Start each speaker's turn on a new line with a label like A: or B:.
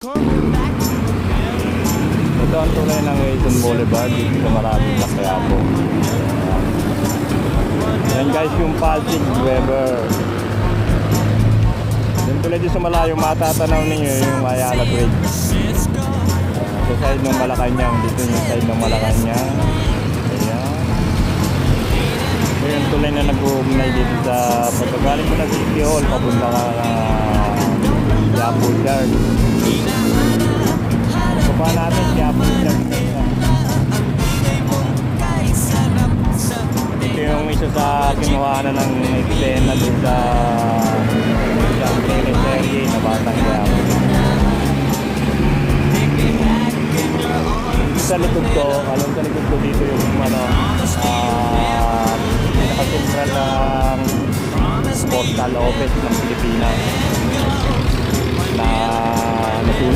A: Ito ang tulay ng Quezon Boulevard dito sa maraming sa Quiapo. Yan guys yung Pasig River. Yung tulay dito sa malayo matatanaw ninyo yung Ayala Bridge. Sa side ng Malacanang, dito yung side ng Malacanang. Ayan. So yung tulay na nag-uugnay dito sa pagkagaling mo ng City Hall papunta ka Quiapo Yard. Baba natin Quiapo Yard. Ito yung isa sa kinuhanan ng eksena dito sa Sergey na Batang Quiapo. Sa likod ko, alam sa likod ko dito yung pinaka-central ng postal office ng Pilipinas na